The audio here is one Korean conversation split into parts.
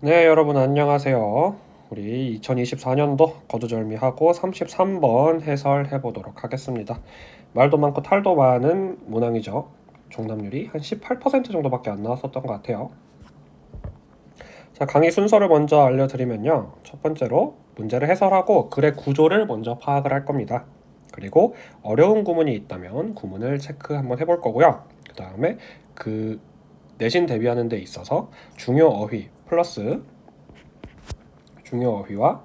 네, 여러분 안녕하세요. 우리 2024년도 거두절미하고 33번 해설해 보도록 하겠습니다. 말도 많고 탈도 많은 문항이죠. 정답률이 한 18% 정도밖에 안 나왔었던 것 같아요. 자, 강의 순서를 먼저 알려드리면요. 첫 번째로 문제를 해설하고 글의 구조를 먼저 파악을 할 겁니다. 그리고 어려운 구문이 있다면 구문을 체크 한번 해볼 거고요. 그 다음에 그 내신 대비하는 데 있어서 중요 어휘 플러스 중요 어휘와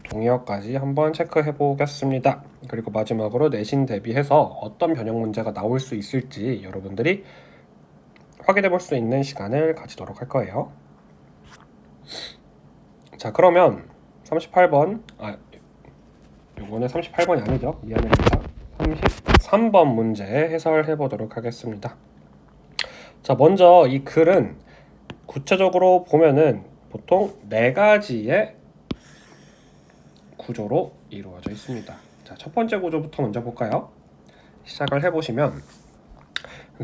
동의어까지 한번 체크해 보겠습니다. 그리고 마지막으로 내신 대비해서 어떤 변형 문제가 나올 수 있을지 여러분들이 확인해 볼 수 있는 시간을 가지도록 할 거예요. 자, 그러면 38번 요거는 38번이 아니죠. 미안합니다. 33번 문제 해설해 보도록 하겠습니다. 자, 먼저 이 글은 구체적으로 보면은 보통 4가지의 구조로 이루어져 있습니다. 자, 첫 번째 구조부터 먼저 볼까요? 시작을 해보시면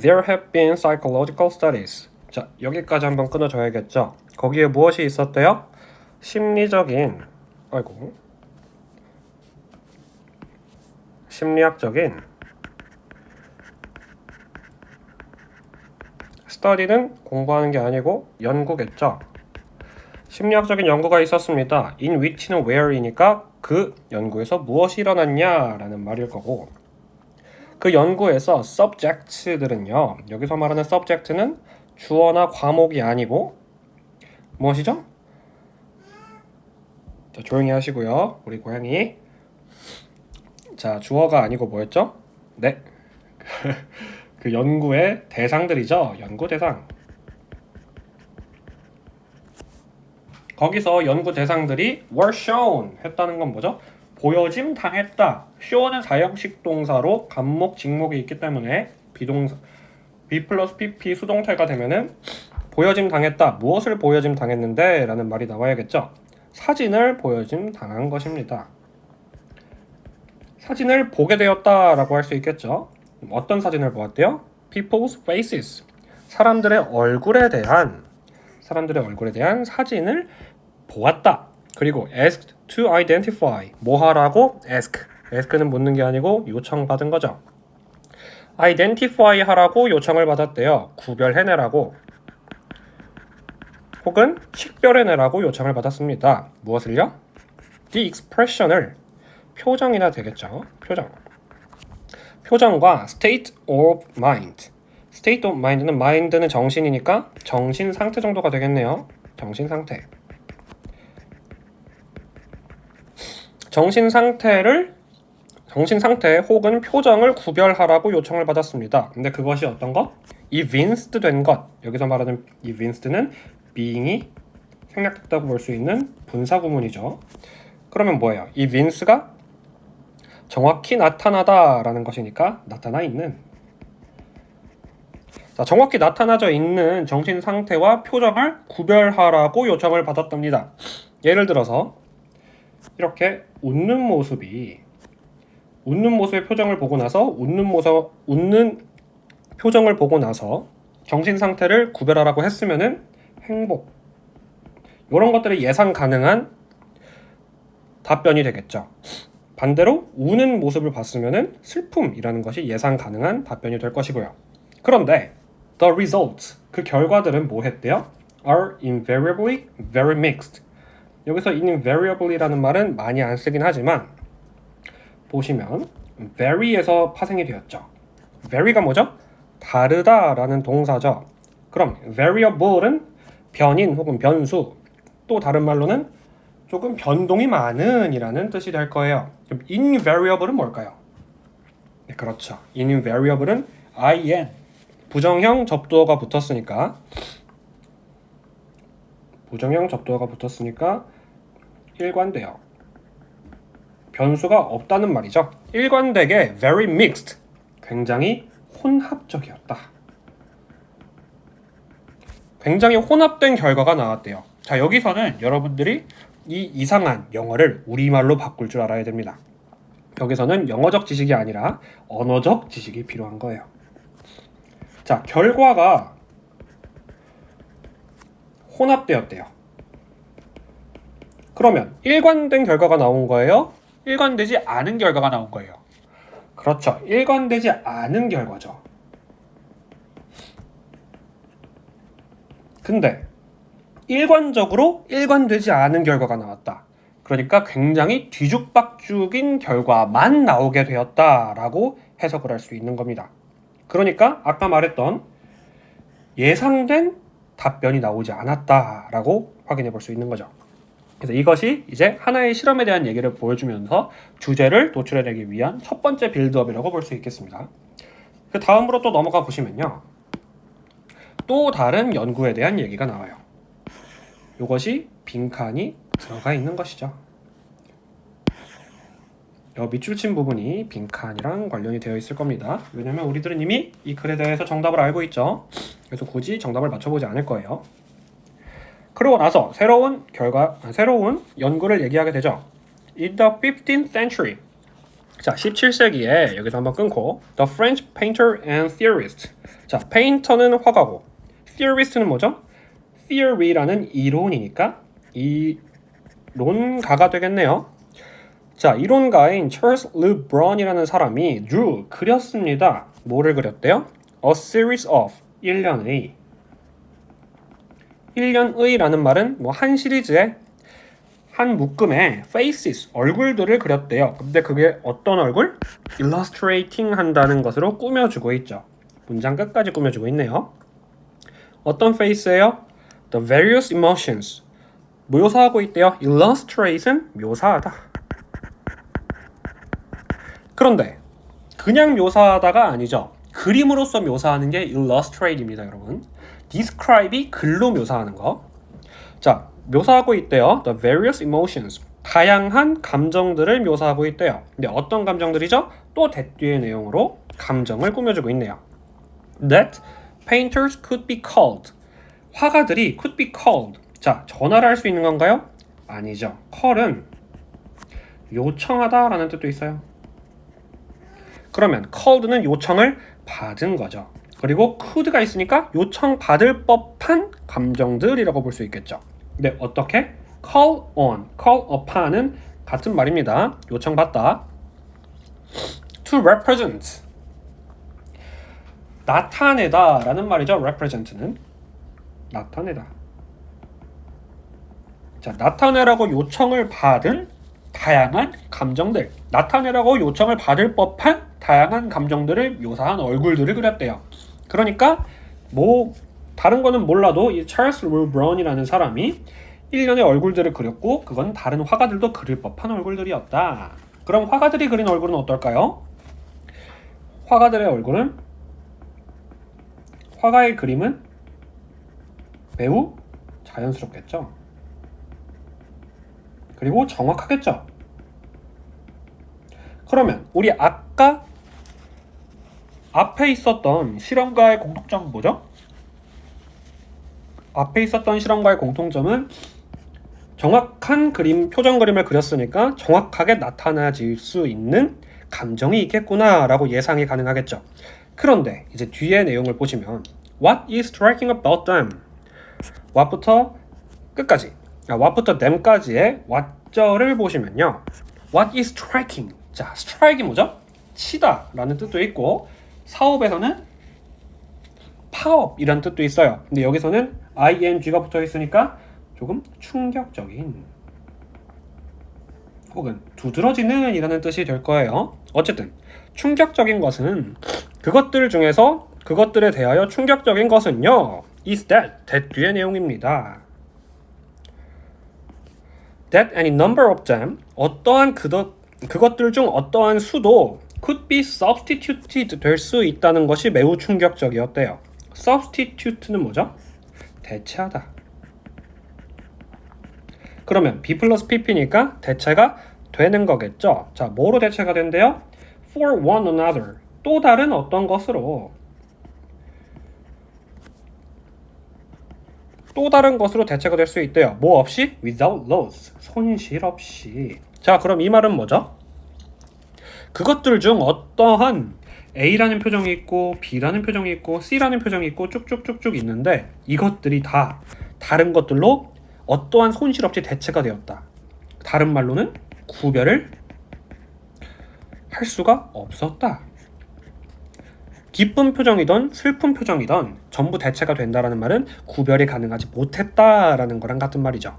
There have been psychological studies. 자, 여기까지 한번 끊어줘야겠죠. 거기에 무엇이 있었대요? 심리학적인 study는 공부하는 게 아니고 연구겠죠. 심리학적인 연구가 있었습니다. in which는 where이니까 그 연구에서 무엇이 일어났냐라는 말일 거고, 그 연구에서 subject들은요, 여기서 말하는 subject는 주어나 과목이 아니고 무엇이죠? 자, 조용히 하시고요. 우리 고양이. 자, 주어가 아니고 뭐였죠? 네. 그 연구의 대상들이죠. 연구 대상. 거기서 연구 대상들이 were shown 했다는 건 뭐죠? 보여짐 당했다. show는 사형식 동사로 간목, 직목이 있기 때문에 비동사 B 플러스 PP 수동태가 되면은 보여짐 당했다. 무엇을 보여짐 당했는데? 라는 말이 나와야겠죠. 사진을 보여짐 당한 것입니다. 사진을 보게 되었다라고 할 수 있겠죠. 어떤 사진을 보았대요? People's faces. 사람들의 얼굴에 대한 사진을 보았다. 그리고 asked to identify. 뭐 하라고? ask는 묻는 게 아니고 요청받은 거죠. identify 하라고 요청을 받았대요. 구별해내라고 혹은 식별해내라고 요청을 받았습니다. 무엇을요? the expression을 표정이나 되겠죠. 표정과 state of mind. state of mind는 mind는 정신이니까 정신 상태 정도가 되겠네요. 정신 상태 혹은 표정을 구별하라고 요청을 받았습니다. 근데 그것이 어떤 것? evinced 된 것. 여기서 말하는 evinced는 being이 생략됐다고 볼 수 있는 분사 구문이죠. 그러면 뭐예요? evince가 정확히 나타나다라는 것이니까 나타나 있는. 자, 정확히 나타나져 있는 정신 상태와 표정을 구별하라고 요청을 받았답니다. 예를 들어서 이렇게 웃는 모습의 표정을 보고 나서 웃는 표정을 보고 나서 정신 상태를 구별하라고 했으면은 행복, 이런 것들이 예상 가능한 답변이 되겠죠. 반대로 우는 모습을 봤으면은 슬픔이라는 것이 예상 가능한 답변이 될 것이고요. 그런데 the results, 그 결과들은 뭐 했대요? are invariably very mixed. 여기서 invariably라는 말은 많이 안 쓰긴 하지만 보시면 vary에서 파생이 되었죠. vary가 뭐죠? 다르다라는 동사죠. 그럼 variable은 변인 혹은 변수, 또 다른 말로는 조금 변동이 많은 이라는 뜻이 될 거예요. 그럼 invariable은 뭘까요? 네, 그렇죠. invariable은 in, 부정형 접두어가 붙었으니까 일관돼요. 변수가 없다는 말이죠. 일관되게 very mixed, 굉장히 혼합적이었다. 굉장히 혼합된 결과가 나왔대요. 자, 여기서는 여러분들이 이 이상한 영어를 우리말로 바꿀 줄 알아야 됩니다. 여기서는 영어적 지식이 아니라 언어적 지식이 필요한 거예요. 자, 결과가 혼합되었대요. 그러면 일관된 결과가 나온 거예요? 일관되지 않은 결과가 나온 거예요? 그렇죠. 일관되지 않은 결과죠. 근데 일관적으로 일관되지 않은 결과가 나왔다. 그러니까 굉장히 뒤죽박죽인 결과만 나오게 되었다라고 해석을 할 수 있는 겁니다. 그러니까 아까 말했던 예상된 답변이 나오지 않았다라고 확인해 볼 수 있는 거죠. 그래서 이것이 이제 하나의 실험에 대한 얘기를 보여주면서 주제를 도출해내기 위한 첫 번째 빌드업이라고 볼 수 있겠습니다. 그 다음으로 또 넘어가 보시면요. 또 다른 연구에 대한 얘기가 나와요. 이것이 빈칸이 들어가 있는 것이죠. 이 밑줄 친 부분이 빈칸이랑 관련이 되어 있을 겁니다. 왜냐면 우리들은 이미 이 글에 대해서 정답을 알고 있죠. 그래서 굳이 정답을 맞춰보지 않을 거예요. 그러고 나서 새로운 연구를 얘기하게 되죠. In the 15th century. 자, 17세기에 여기서 한번 끊고 The French painter and theorist. 자, 페인터는 화가고 theorist는 뭐죠? theory라는 이론이니까 이론가가 되겠네요. 자, 이론가인 찰스 르 브론이라는 사람이 그렸습니다. 뭐를 그렸대요? A series of 1년의 1년의라는 말은 뭐 한 시리즈의 한 묶음의 faces, 얼굴들을 그렸대요. 근데 그게 어떤 얼굴? illustrating 한다는 것으로 꾸며주고 있죠. 문장 끝까지 꾸며주고 있네요. 어떤 face예요? The various emotions. 묘사하고 있대요. illustrate은 묘사하다. 그런데 그냥 묘사하다가 아니죠. 그림으로써 묘사하는 게 illustrate입니다, 여러분. describe이 글로 묘사하는 거. 자, 묘사하고 있대요. The various emotions. 다양한 감정들을 묘사하고 있대요. 근데 어떤 감정들이죠? 또 that 뒤의 내용으로 감정을 꾸며주고 있네요. That painters could be called. 화가들이 could be called. 자, 전화를 할 수 있는 건가요? 아니죠. call은 요청하다라는 뜻도 있어요. 그러면 called는 요청을 받은 거죠. 그리고 could가 있으니까 요청받을 법한 감정들이라고 볼 수 있겠죠. 근데 어떻게? call on, call upon은 같은 말입니다. 요청받다. to represent. 나타내다 라는 말이죠. represent는. 나타내다. 자, 나타내라고 요청을 받은 다양한 감정들. 나타내라고 요청을 받을 법한 다양한 감정들을 묘사한 얼굴들을 그렸대요. 그러니까 뭐 다른 거는 몰라도 이 찰스 르 브론이라는 사람이 1년의 얼굴들을 그렸고 그건 다른 화가들도 그릴 법한 얼굴들이었다. 그럼 화가들이 그린 얼굴은 어떨까요? 화가들의 얼굴은 화가의 그림은 매우 자연스럽겠죠. 그리고 정확하겠죠. 그러면 우리 아까 앞에 있었던 실험과의 공통점은 뭐죠? 앞에 있었던 실험과의 공통점은 정확한 그림, 표정 그림을 그렸으니까 정확하게 나타나질 수 있는 감정이 있겠구나 라고 예상이 가능하겠죠. 그런데 이제 뒤에 내용을 보시면 What is striking about them? what부터 끝까지 what부터 them까지의 what절을 보시면요. What is striking? 자, strike이 뭐죠? 치다 라는 뜻도 있고 사업에서는 파업이란 뜻도 있어요. 근데 여기서는 ing가 붙어 있으니까 조금 충격적인 혹은 두드러지는 이라는 뜻이 될 거예요. 어쨌든 충격적인 것은 그것들 중에서 그것들에 대하여 충격적인 것은요. is that 뒤의 내용입니다. that any number of them 어떠한 그것들 중 어떠한 수도 could be substituted 될 수 있다는 것이 매우 충격적이었대요. substitute는 뭐죠? 대체하다. 그러면 B 플러스 PP니까 대체가 되는 거겠죠. 자, 뭐로 대체가 된대요? for one another. 또 다른 어떤 것으로 대체가 될 수 있대요. 뭐 없이? without loss. 손실 없이. 자, 그럼 이 말은 뭐죠? 그것들 중 어떠한 A라는 표정이 있고 B라는 표정이 있고 C라는 표정이 있고 쭉쭉쭉쭉 있는데 이것들이 다 다른 것들로 어떠한 손실 없이 대체가 되었다. 다른 말로는 구별을 할 수가 없었다. 기쁜 표정이든 슬픈 표정이든 전부 대체가 된다라는 말은 구별이 가능하지 못했다라는 거랑 같은 말이죠.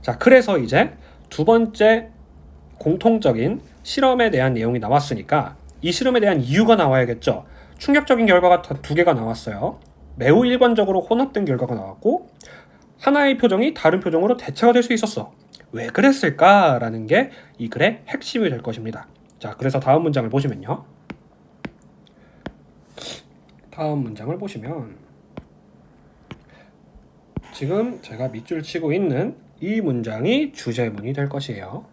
자, 그래서 이제 두 번째 공통적인 실험에 대한 내용이 나왔으니까 이 실험에 대한 이유가 나와야겠죠. 충격적인 결과가 두 개가 나왔어요. 매우 일관적으로 혼합된 결과가 나왔고 하나의 표정이 다른 표정으로 대체가 될 수 있었어. 왜 그랬을까라는 게 이 글의 핵심이 될 것입니다. 자, 그래서 다음 문장을 보시면요. 다음 문장을 보시면 지금 제가 밑줄 치고 있는 이 문장이 주제문이 될 것이에요.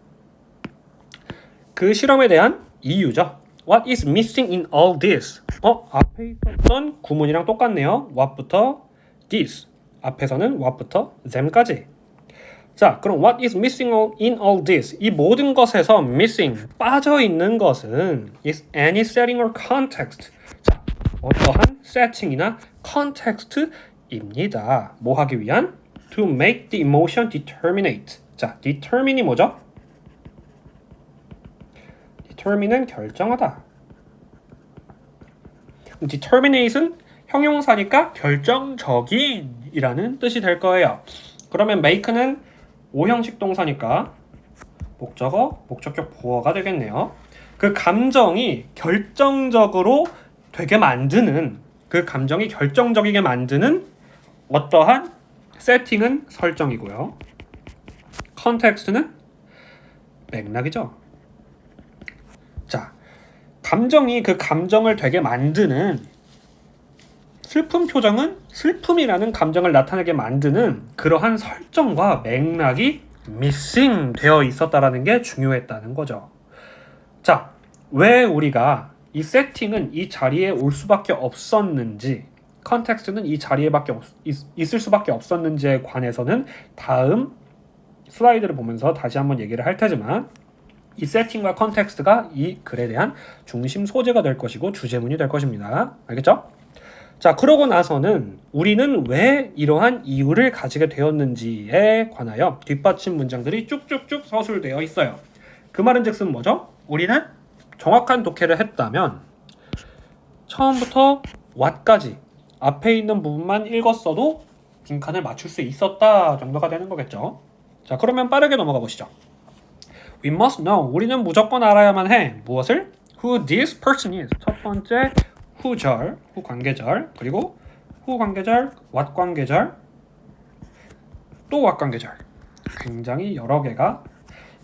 그 실험에 대한 이유죠. What is missing in all this? 앞에 있었던 구문이랑 똑같네요. What부터 this. 앞에서는 what부터 them까지. 자, 그럼 what is missing in all this? 이 모든 것에서 missing, 빠져있는 것은 is any setting or context. 자, 어떠한 세팅이나 context입니다. 뭐 하기 위한? To make the emotion determinate. 자, determine이 뭐죠? determine은 결정하다. determinate은 형용사니까 결정적인이라는 뜻이 될 거예요. 그러면 make는 5형식 동사니까 목적어, 목적격 보어가 되겠네요. 그 감정이 결정적으로 되게 만드는, 그 감정이 결정적이게 만드는 어떠한 세팅은 설정이고요. 컨텍스트는 맥락이죠. 자, 감정이 그 감정을 되게 만드는, 슬픈 표정은 슬픔이라는 감정을 나타내게 만드는 그러한 설정과 맥락이 missing 되어 있었다라는 게 중요했다는 거죠. 자, 왜 우리가 이 세팅은 이 자리에 올 수밖에 없었는지, 컨텍스트는 이 자리에 있을 수밖에 없었는지에 관해서는 다음 슬라이드를 보면서 다시 한번 얘기를 할 테지만 이 세팅과 컨텍스트가 이 글에 대한 중심 소재가 될 것이고 주제문이 될 것입니다. 알겠죠? 자, 그러고 나서는 우리는 왜 이러한 이유를 가지게 되었는지에 관하여 뒷받침 문장들이 쭉쭉쭉 서술되어 있어요. 그 말은 즉슨 뭐죠? 우리는 정확한 독해를 했다면 처음부터 what까지 앞에 있는 부분만 읽었어도 빈칸을 맞출 수 있었다 정도가 되는 거겠죠. 자, 그러면 빠르게 넘어가 보시죠. We must know. 우리는 무조건 알아야만 해. 무엇을? Who this person is. 첫 번째 who절, who 관계절, 그리고 who 관계절, what 관계절, 또 what 관계절. 굉장히 여러 개가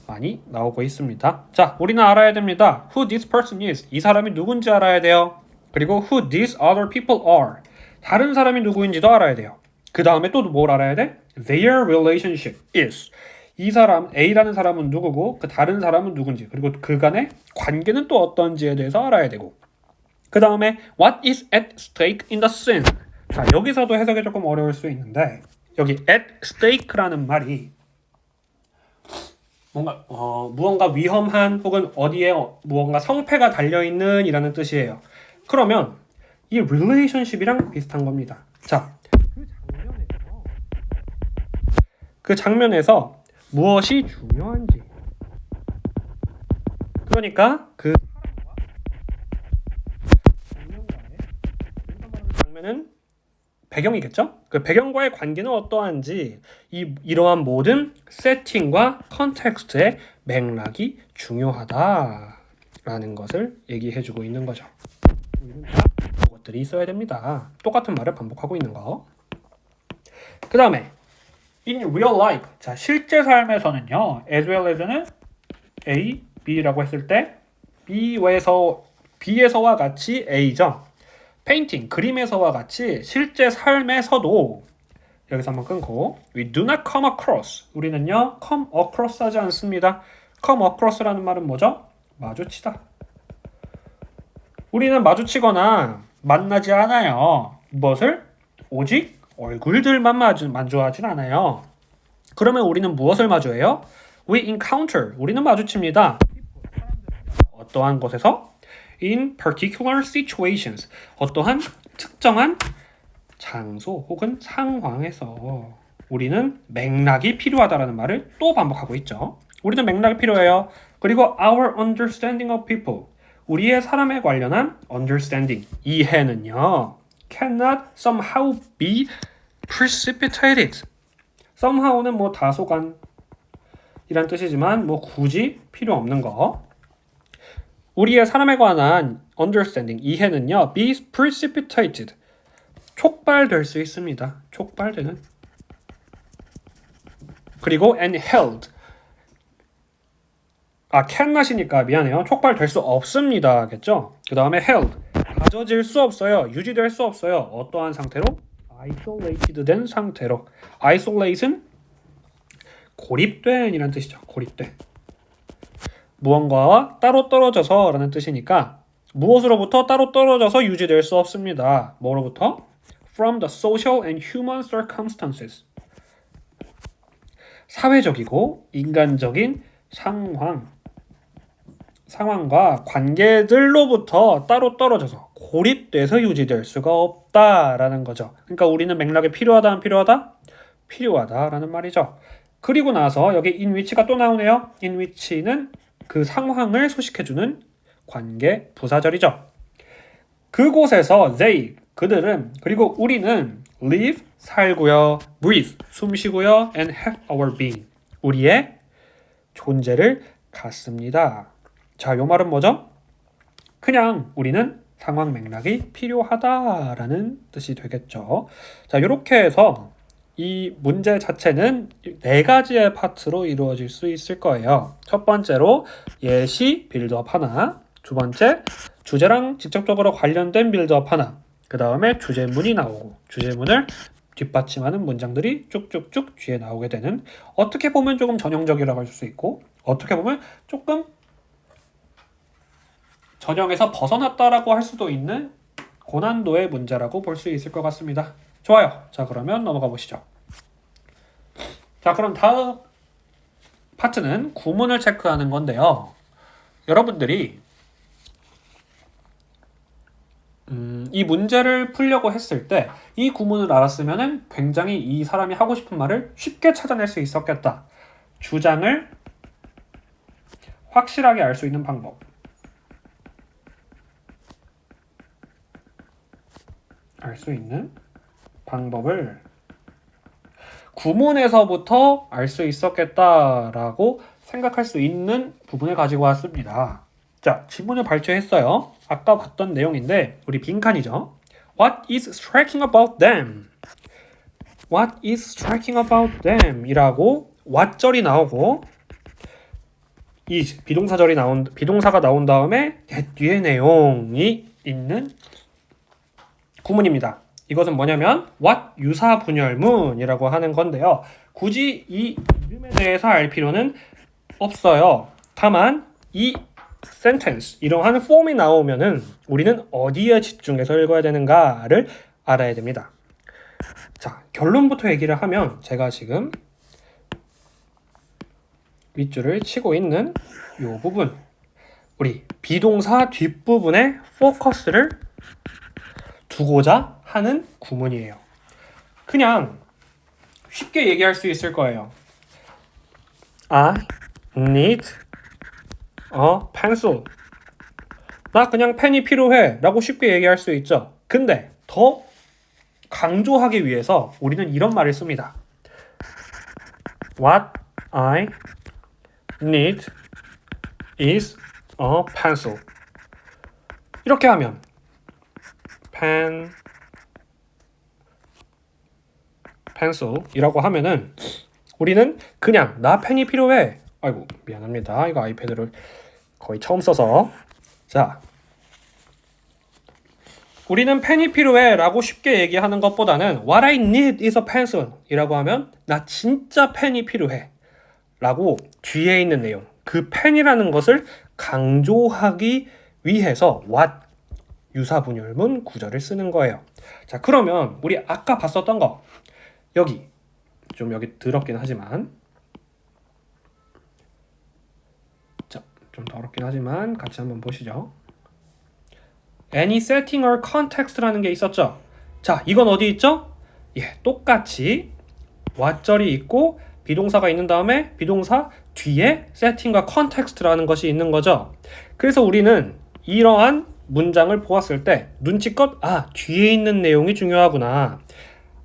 많이 나오고 있습니다. 자, 우리는 알아야 됩니다. Who this person is. 이 사람이 누군지 알아야 돼요. 그리고 who these other people are. 다른 사람이 누구인지도 알아야 돼요. 그 다음에 또 뭘 알아야 돼? Their relationship is. 이 사람, A라는 사람은 누구고 그 다른 사람은 누군지, 그리고 그간의 관계는 또 어떤지에 대해서 알아야 되고, 그 다음에 What is at stake in the scene? 자, 여기서도 해석이 조금 어려울 수 있는데 여기 at stake라는 말이 뭔가 무언가 위험한 혹은 어디에 무언가 성패가 달려있는 이라는 뜻이에요. 그러면 이 relationship이랑 비슷한 겁니다. 자, 그 장면에서 무엇이 중요한지, 그러니까 그 장면은 배경이겠죠? 그 배경과의 관계는 어떠한지, 이러한 모든 세팅과 컨텍스트의 맥락이 중요하다라는 것을 얘기해주고 있는 거죠. 그것들이 있어야 됩니다. 똑같은 말을 반복하고 있는 거. 그 다음에 in real life. 자, 실제 삶에서는요, as well as는 A, B라고 했을 때 B에서와 같이 A죠. 페인팅, 그림에서와 같이 실제 삶에서도, 여기서 한번 끊고, we do not come across. 우리는요, come across 하지 않습니다. come across라는 말은 뭐죠? 마주치다. 우리는 마주치거나 만나지 않아요. 무엇을? 오직 얼굴들만 마주하진 않아요. 그러면 우리는 무엇을 마주해요? We encounter. 우리는 마주칩니다. 어떠한 곳에서? in particular situations. 어떠한 특정한 장소 혹은 상황에서 우리는 맥락이 필요하다라는 말을 또 반복하고 있죠. 우리는 맥락이 필요해요. 그리고 our understanding of people. 우리의 사람에 관련한 understanding, 이해는요. cannot somehow be precipitated. somehow는 뭐 다소간 이란 뜻이지만 뭐 굳이 필요 없는 거. 우리의 사람에 관한 understanding, 이해는요. be precipitated. 촉발될 수 있습니다. 촉발되는. 그리고 and held. cannot이니까 미안해요. 촉발될 수 없습니다. 겠죠? 그 다음에 held. 가져질 수 없어요. 유지될 수 없어요. 어떠한 상태로? isolated 된 상태로. isolate은 고립된 이란 뜻이죠. 고립된. 무언가와 따로 떨어져서 라는 뜻이니까 무엇으로부터 따로 떨어져서 유지될 수 없습니다. 뭐로부터? From the social and human circumstances. 사회적이고 인간적인 상황과 관계들로부터 따로 떨어져서 고립돼서 유지될 수가 없다라는 거죠. 그러니까 우리는 맥락이 필요하다 안 필요하다? 필요하다라는 말이죠. 그리고 나서 여기 in which가 또 나오네요. in which는 그 상황을 소식해주는 관계 부사절이죠. 그곳에서 they, 그들은, 그리고 우리는 live, 살고요, breathe, 숨쉬고요, and have our being, 우리의 존재를 갖습니다. 자, 요 말은 뭐죠? 그냥 우리는 상황 맥락이 필요하다라는 뜻이 되겠죠. 자, 이렇게 해서 이 문제 자체는 4가지의 파트로 이루어질 수 있을 거예요. 첫 번째로 예시 빌드업 하나, 두 번째 주제랑 직접적으로 관련된 빌드업 하나, 그 다음에 주제문이 나오고 주제문을 뒷받침하는 문장들이 쭉쭉쭉 뒤에 나오게 되는, 어떻게 보면 조금 전형적이라고 할 수 있고 어떻게 보면 조금 전형에서 벗어났다라고 할 수도 있는 고난도의 문제라고 볼 수 있을 것 같습니다. 좋아요. 자, 그러면 넘어가 보시죠. 자, 그럼 다음 파트는 구문을 체크하는 건데요. 여러분들이 이 문제를 풀려고 했을 때 이 구문을 알았으면 굉장히 이 사람이 하고 싶은 말을 쉽게 찾아낼 수 있었겠다. 주장을 확실하게 알 수 있는 방법. 알 수 있는 방법을 구문에서부터 알 수 있었겠다라고 생각할 수 있는 부분을 가지고 왔습니다. 자, 지문을 발췌했어요. 아까 봤던 내용인데 우리 빈칸이죠. What is striking about them? What is striking about them? 이라고 what절이 나오고 이 비동사가 나온 다음에 뒤에 내용이 있는 구문입니다. 이것은 뭐냐면 what 유사분열문이라고 하는 건데요. 굳이 이 이름에 대해서 알 필요는 없어요. 다만 이 sentence, 이러한 폼이 나오면은 우리는 어디에 집중해서 읽어야 되는가를 알아야 됩니다. 자, 결론부터 얘기를 하면 제가 지금 윗줄을 치고 있는 이 부분, 우리 비동사 뒷부분에 포커스를 두고자 하는 구문이에요. 그냥 쉽게 얘기할 수 있을 거예요. I need a pencil. 나 그냥 펜이 필요해 라고 쉽게 얘기할 수 있죠. 근데 더 강조하기 위해서 우리는 이런 말을 씁니다. What I need is a pencil. 이렇게 하면 pencil이라고 하면은 우리는 그냥 나 펜이 필요해. 아이고 미안합니다. 이거 아이패드를 거의 처음 써서. 자, 우리는 펜이 필요해 라고 쉽게 얘기하는 것보다는 What I need is a pencil 이라고 하면 나 진짜 펜이 필요해 라고 뒤에 있는 내용, 그 펜이라는 것을 강조하기 위해서 what 유사분열문 구절을 쓰는 거예요. 자, 그러면 우리 아까 봤었던 거, 여기 더럽긴 하지만, 자, 좀 더럽긴 하지만 같이 한번 보시죠. any setting or context라는 게 있었죠. 자, 이건 어디 있죠? 예, 똑같이 what절이 있고 비동사가 있는 다음에 비동사 뒤에 setting과 context라는 것이 있는 거죠. 그래서 우리는 이러한 문장을 보았을 때 눈치껏 뒤에 있는 내용이 중요하구나.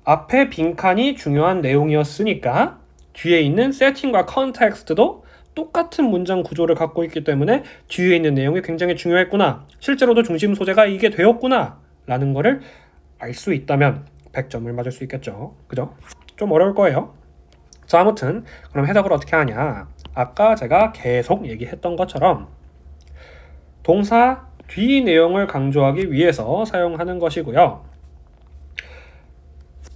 앞에 빈칸이 중요한 내용이었으니까 뒤에 있는 setting과 context도 똑같은 문장 구조를 갖고 있기 때문에 뒤에 있는 내용이 굉장히 중요했구나. 실제로도 중심 소재가 이게 되었구나 라는 거를 알 수 있다면 100점을 맞을 수 있겠죠. 그죠? 좀 어려울 거예요. 자, 아무튼 그럼 해석을 어떻게 하냐. 아까 제가 계속 얘기했던 것처럼 동사 뒤 내용을 강조하기 위해서 사용하는 것이고요.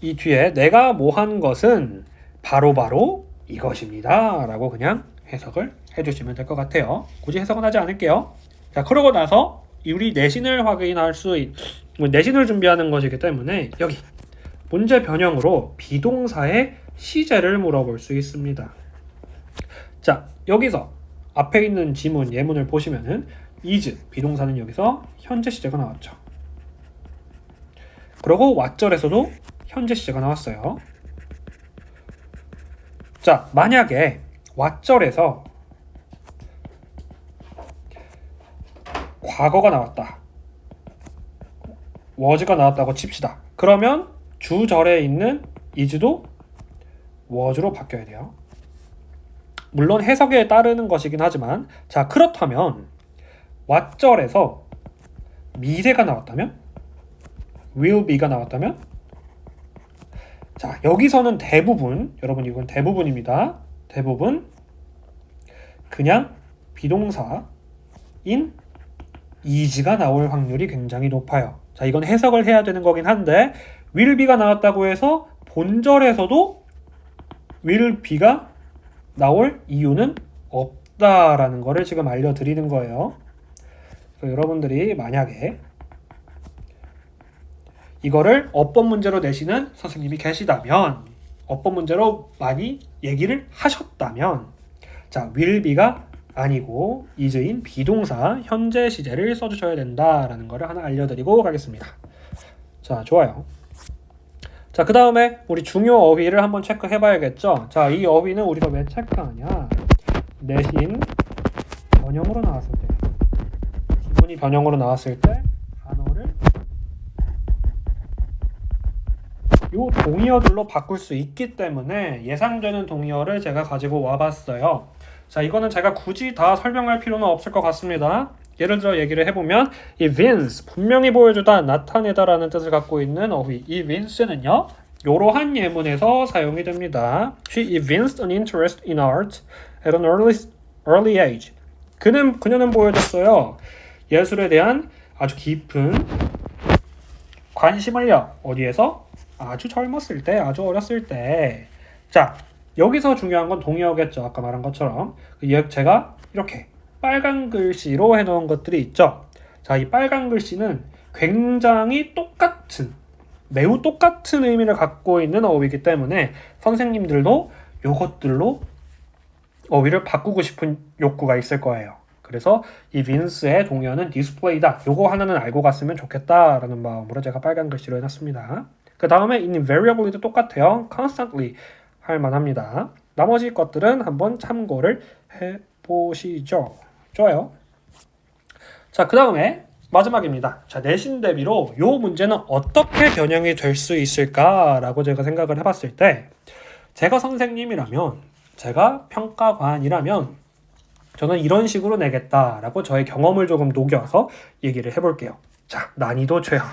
이 뒤에 내가 뭐 한 것은 바로 이것입니다 라고 그냥 해석을 해주시면 될 것 같아요. 굳이 해석은 하지 않을게요. 자, 그러고 나서 우리 내신을 확인할 수 내신을 준비하는 것이기 때문에 여기 문제 변형으로 비동사의 시제를 물어볼 수 있습니다. 자, 여기서 앞에 있는 지문 예문을 보시면은 is 비동사는 여기서 현재 시제가 나왔죠. 그리고 what절에서도 현재 시제가 나왔어요. 자, 만약에 what절에서 과거가 나왔다. was가 나왔다고 칩시다. 그러면 주절에 있는 is도 was로 바뀌어야 돼요. 물론 해석에 따르는 것이긴 하지만 자, 그렇다면 what절에서 미래가 나왔다면 will be가 나왔다면 자, 여기서는 대부분 여러분 이건 대부분입니다. 대부분 그냥 비동사인 is가 나올 확률이 굉장히 높아요. 자, 이건 해석을 해야 되는 거긴 한데 will be가 나왔다고 해서 본절에서도 will be가 나올 이유는 없다라는 거를 지금 알려드리는 거예요. 그래서 여러분들이 만약에 이거를 어법 문제로 내시는 선생님이 계시다면 어법 문제로 많이 얘기를 하셨다면 자, will be가 아니고 is인 비동사 현재 시제를 써주셔야 된다라는 거를 하나 알려드리고 가겠습니다. 자, 좋아요. 자, 그 다음에 우리 중요 어휘를 한번 체크해 봐야겠죠. 자, 이 어휘는 우리가 왜 체크하냐. 내신 변형으로 나왔을 때 지문이 변형으로 나왔을 때 단어를 요 동의어들로 바꿀 수 있기 때문에 예상되는 동의어를 제가 가지고 와봤어요. 자, 이거는 제가 굳이 다 설명할 필요는 없을 것 같습니다. 예를 들어 얘기를 해보면 이 evince, 분명히 보여주다, 나타내다 라는 뜻을 갖고 있는 어휘 이 evince는요 이러한 예문에서 사용이 됩니다. She evinced an interest in art at an early age. 그녀는 보여줬어요. 예술에 대한 아주 깊은 관심을요. 어디에서? 아주 젊었을 때, 아주 어렸을 때. 자, 여기서 중요한 건 동의어겠죠. 아까 말한 것처럼. 제가 이렇게 빨간 글씨로 해놓은 것들이 있죠. 자, 이 빨간 글씨는 굉장히 매우 똑같은 의미를 갖고 있는 어휘이기 때문에 선생님들도 이것들로 어휘를 바꾸고 싶은 욕구가 있을 거예요. 그래서 이 evince의 동의어는 display다. 요거 하나는 알고 갔으면 좋겠다라는 마음으로 제가 빨간 글씨로 해놨습니다. 그 다음에 invariably도 똑같아요. constantly 할 만합니다. 나머지 것들은 한번 참고를 해보시죠. 좋아요. 자, 그 다음에 마지막입니다. 자, 내신 대비로 요 문제는 어떻게 변형이 될 수 있을까라고 제가 생각을 해봤을 때 제가 선생님이라면 제가 평가관이라면 저는 이런 식으로 내겠다라고 저의 경험을 조금 녹여서 얘기를 해볼게요. 자, 난이도 제한,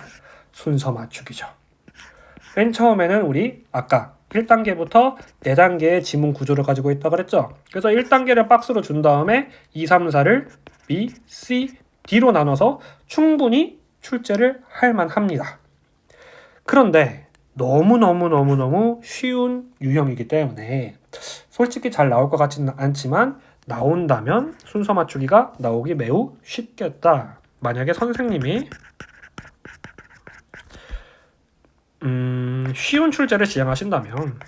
순서 맞추기죠. 맨 처음에는 우리 아까 1단계부터 4단계의 지문 구조를 가지고 있다고 그랬죠. 그래서 1단계를 박스로 준 다음에 2, 3, 4를 B, C, D로 나눠서 충분히 출제를 할 만합니다. 그런데 너무 쉬운 유형이기 때문에 솔직히 잘 나올 것 같지는 않지만 나온다면 순서 맞추기가 나오기 매우 쉽겠다. 만약에 선생님이 쉬운 출제를 지향하신다면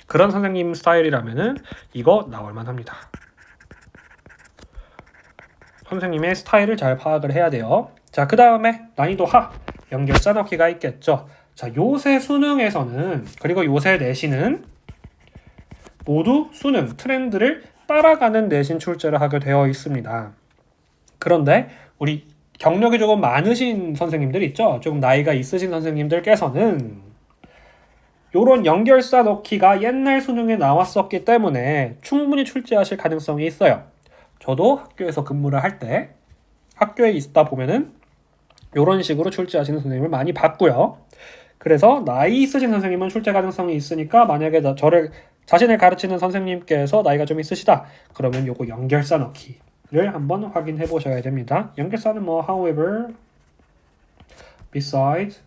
그런 선생님 스타일이라면은 이거 나올 만합니다. 선생님의 스타일을 잘 파악을 해야 돼요. 자, 그 다음에 난이도 하, 연결사 넣기가 있겠죠. 자, 요새 수능에서는, 그리고 요새 내신은 모두 수능 트렌드를 따라가는 내신 출제를 하게 되어 있습니다. 그런데 우리 경력이 조금 많으신 선생님들 있죠? 조금 나이가 있으신 선생님들께서는 요런 연결사 넣기가 옛날 수능에 나왔었기 때문에 충분히 출제하실 가능성이 있어요. 저도 학교에서 근무를 할 때 학교에 있다 보면은 요런 식으로 출제하시는 선생님을 많이 봤고요. 그래서 나이 있으신 선생님은 출제 가능성이 있으니까 만약에 저를 자신을 가르치는 선생님께서 나이가 좀 있으시다. 그러면 요거 연결사 넣기를 한번 확인해 보셔야 됩니다. 연결사는 뭐 however, besides,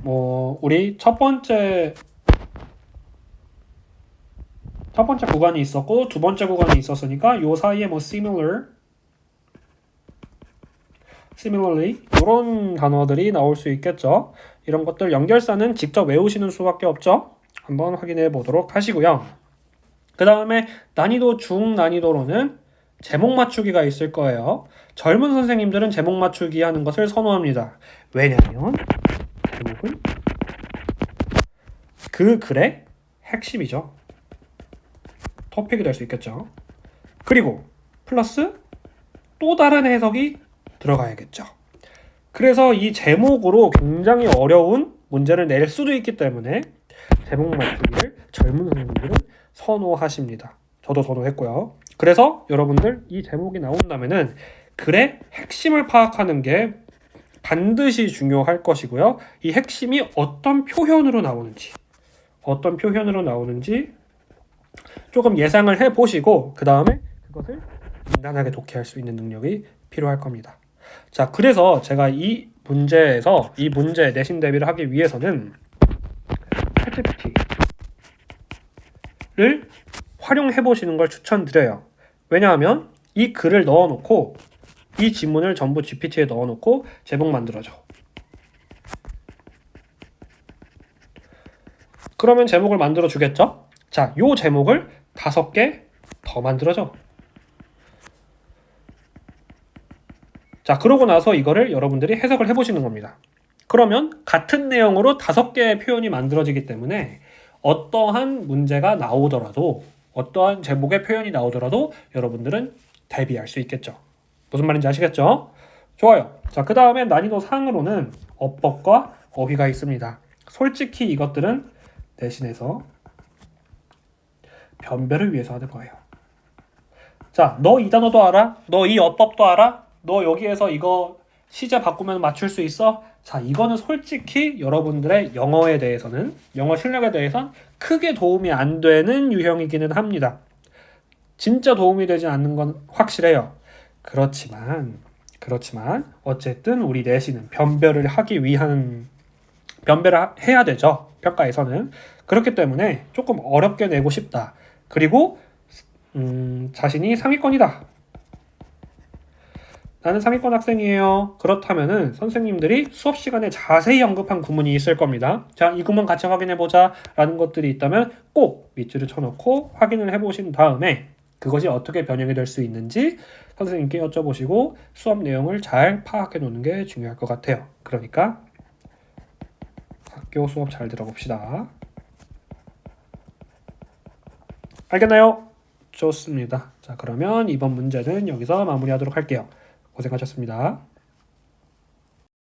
뭐 우리 첫 번째 구간이 있었고 두 번째 구간이 있었으니까 요 사이에 뭐 similarly 이런 단어들이 나올 수 있겠죠. 이런 것들 연결사는 직접 외우시는 수밖에 없죠. 한번 확인해 보도록 하시고요. 그 다음에 난이도 중난이도로는 제목 맞추기가 있을 거예요. 젊은 선생님들은 제목 맞추기 하는 것을 선호합니다. 왜냐하면 제목은 그 글의 핵심이죠. 토픽이 될 수 있겠죠. 그리고 플러스 또 다른 해석이 들어가야겠죠. 그래서 이 제목으로 굉장히 어려운 문제를 낼 수도 있기 때문에 제목 맞추기를 젊은 선생님들은 선호하십니다. 저도 선호했고요. 그래서 여러분들 이 제목이 나온다면은 글의 핵심을 파악하는 게 반드시 중요할 것이고요. 이 핵심이 어떤 표현으로 나오는지 조금 예상을 해보시고 그 다음에 그것을 간단하게 독해할 수 있는 능력이 필요할 겁니다. 자, 그래서 제가 이 문제 내신 대비를 하기 위해서는 챗GPT를 활용해 보시는 걸 추천드려요. 왜냐하면 이 글을 넣어놓고 이 지문을 전부 GPT에 넣어놓고 제목 만들어줘. 그러면 제목을 만들어 주겠죠? 자, 요 제목을 5개 더 만들어줘. 자, 그러고 나서 이거를 여러분들이 해석을 해보시는 겁니다. 그러면 같은 내용으로 5개의 표현이 만들어지기 때문에 어떠한 문제가 나오더라도 어떠한 제목의 표현이 나오더라도 여러분들은 대비할 수 있겠죠. 무슨 말인지 아시겠죠? 좋아요. 자, 그 다음에 난이도 상으로는 어법과 어휘가 있습니다. 솔직히 이것들은 내신에서 변별을 위해서 하는 거예요. 자, 너 이 단어도 알아? 너 이 어법도 알아? 너 여기에서 이거 시제 바꾸면 맞출 수 있어? 자, 이거는 솔직히 여러분들의 영어 실력에 대해서는 크게 도움이 안 되는 유형이기는 합니다. 진짜 도움이 되지 않는 건 확실해요. 그렇지만 어쨌든 우리 내신은 변별을 해야 되죠. 평가에서는. 그렇기 때문에 조금 어렵게 내고 싶다. 그리고 자신이 상위권이다. 나는 상위권 학생이에요. 그렇다면은 선생님들이 수업 시간에 자세히 언급한 구문이 있을 겁니다. 자, 이 구문 같이 확인해보자 라는 것들이 있다면 꼭 밑줄을 쳐놓고 확인을 해보신 다음에 그것이 어떻게 변형이 될 수 있는지 선생님께 여쭤보시고 수업 내용을 잘 파악해 놓는 게 중요할 것 같아요. 그러니까 학교 수업 잘 들어봅시다. 알겠나요? 좋습니다. 자, 그러면 이번 문제는 여기서 마무리하도록 할게요. 고생하셨습니다.